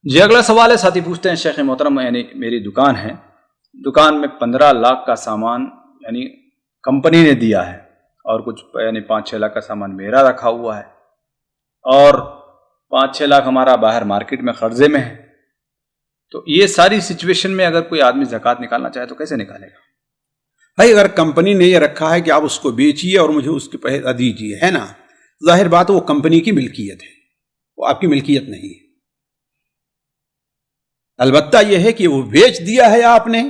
جی اگلا سوال ہے، ساتھی پوچھتے ہیں شیخ محترم یعنی میری دکان ہے، دکان میں 15 لاکھ کا سامان یعنی کمپنی نے دیا ہے اور کچھ یعنی 5-6 لاکھ کا سامان میرا رکھا ہوا ہے اور 5-6 لاکھ ہمارا باہر مارکیٹ میں قرضے میں ہے، تو یہ ساری سچویشن میں اگر کوئی آدمی زکوٰۃ نکالنا چاہے تو کیسے نکالے گا؟ بھائی اگر کمپنی نے یہ رکھا ہے کہ آپ اس کو بیچیے اور مجھے اس کے پیسہ دیجیے، ہے نا، ظاہر بات وہ کمپنی کی ملکیت ہے، وہ آپ کی ملکیت نہیں ہے۔ البتہ یہ ہے کہ وہ بیچ دیا ہے آپ نے،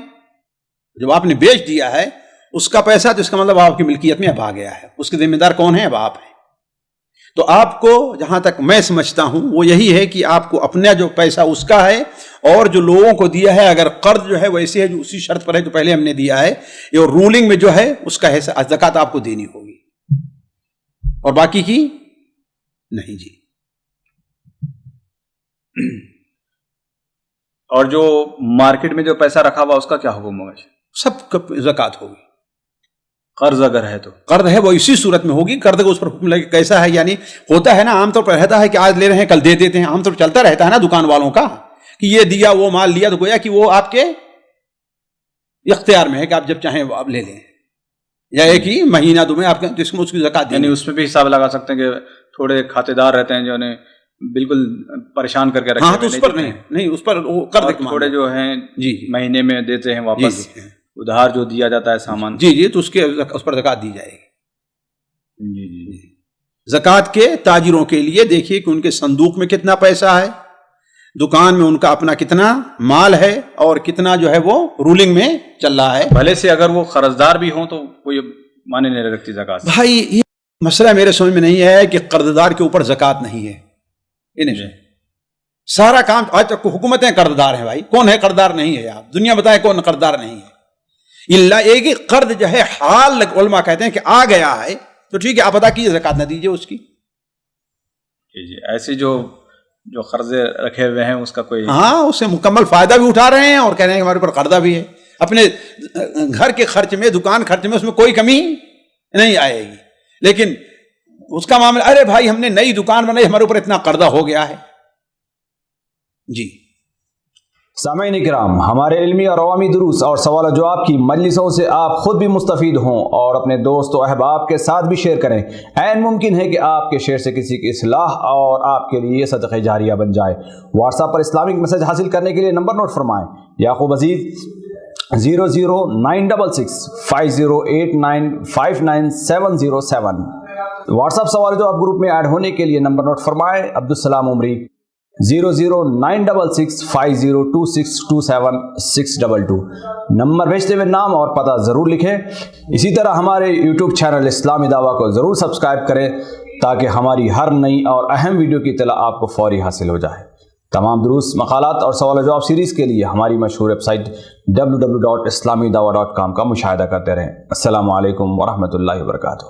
جب آپ نے بیچ دیا ہے اس کا پیسہ، تو اس کا مطلب آپ کی ملکیت میں اب آ گیا ہے، اس کے ذمہ دار کون ہے؟ اب آپ ہیں۔ تو آپ کو جہاں تک میں سمجھتا ہوں وہ یہی ہے کہ آپ کو اپنا جو پیسہ اس کا ہے، اور جو لوگوں کو دیا ہے اگر قرض جو ہے ویسے ہے جو اسی شرط پر ہے جو پہلے ہم نے دیا ہے، یہ رولنگ میں جو ہے اس کا زکوٰۃ آپ کو دینی ہوگی، اور باقی کی نہیں۔ جی اور جو مارکیٹ میں جو پیسہ رکھا ہوا اس کا کیا حکم ہوگا؟ سب کا زکوٰۃ ہوگی۔ قرض اگر ہے تو قرض ہے وہ اسی صورت میں ہوگی، قرض کو اس پر حکم لگے کیسا ہے، یعنی ہوتا ہے نا عام طور پر رہتا ہے کہ آج لے رہے ہیں کل دے دیتے ہیں، عام طور پر چلتا رہتا ہے نا دکان والوں کا کہ یہ دیا وہ مال لیا، تو گویا کہ وہ آپ کے اختیار میں ہے کہ آپ جب چاہیں وہ آپ لے لیں، یا ایک ہی مہینہ دو میں آپ کے جس میں اس کی زکوٰۃ یعنی اس میں بھی حساب لگا سکتے ہیں کہ تھوڑے کھاتے دار رہتے ہیں جو انہیں بالکل پریشان کر کے رکھے، ہاں تو اس پر نہیں اس پر قرض تھوڑے جو ہیں جی مہینے میں دیتے ہیں واپس، ادھار جو دیا جاتا ہے سامان، جی تو اس پر زکوٰۃ دی جائے گی۔ جی زکوٰۃ کے تاجروں کے لیے دیکھیے کہ ان کے صندوق میں کتنا پیسہ ہے، دکان میں ان کا اپنا کتنا مال ہے، اور کتنا جو ہے وہ رولنگ میں چل رہا ہے۔ بھلے سے اگر وہ قرضدار بھی ہوں تو کوئی معنی نہیں رکھتی زکوٰۃ۔ بھائی یہ مسئلہ میرے سمجھ میں نہیں ہے کہ قرضدار کے اوپر زکوٰۃ نہیں ہے، یہ نہیں سارا کام آج تک حکومتیں قرضدار ہیں۔ بھائی کون ہے قرضدار نہیں ہے؟ آپ دنیا بتائیں کون قرضدار نہیں ہے؟ اللہ ایک ہی قرض جو ہے حال علماء کہتے ہیں کہ آ گیا ہے تو ٹھیک ہے آپ ادا کیجیے، زکوٰۃ نہ دیجیے اس کی۔ جی ایسی جو قرضے رکھے ہوئے ہیں اس کا کوئی، ہاں اس سے مکمل فائدہ بھی اٹھا رہے ہیں اور کہہ رہے ہیں کہ ہمارے اوپر قرضہ بھی ہے، اپنے گھر کے خرچ میں، دکان خرچ میں اس میں کوئی کمی نہیں آئے گی، لیکن اس کا معاملہ ارے بھائی ہم نے نئی دکان بنائی ہمارے اوپر اتنا قرضہ ہو گیا ہے۔ جی سامعین کرام، ہمارے علمی اور عوامی دروس اور سوال و جواب کی مجلسوں سے آپ خود بھی مستفید ہوں اور اپنے دوست و احباب کے ساتھ بھی شیئر کریں۔ عین ممکن ہے کہ آپ کے شیئر سے کسی کی اصلاح اور آپ کے لیے صدقہ جاریہ بن جائے۔ واٹس ایپ پر اسلامک میسج حاصل کرنے کے لیے نمبر نوٹ فرمائیں: یعقوب عزیز 00966 5089 59707۔ واٹس ایپ سوال جو آپ گروپ میں ایڈ ہونے کے لیے نمبر نوٹ فرمائیں: عبدالسلام عمری 00966 502627 622۔ نمبر بھیجتے ہوئے نام اور پتہ ضرور لکھیں۔ اسی طرح ہمارے یوٹیوب چینل اسلامی دعویٰ کو ضرور سبسکرائب کریں تاکہ ہماری ہر نئی اور اہم ویڈیو کی اطلاع آپ کو فوری حاصل ہو جائے۔ تمام دروس، مقالات اور سوال و جواب سیریز کے لیے ہماری مشہور ویب سائٹ www.islamidawah.com کا مشاہدہ کرتے رہیں۔ السلام علیکم ورحمۃ اللہ وبرکاتہ۔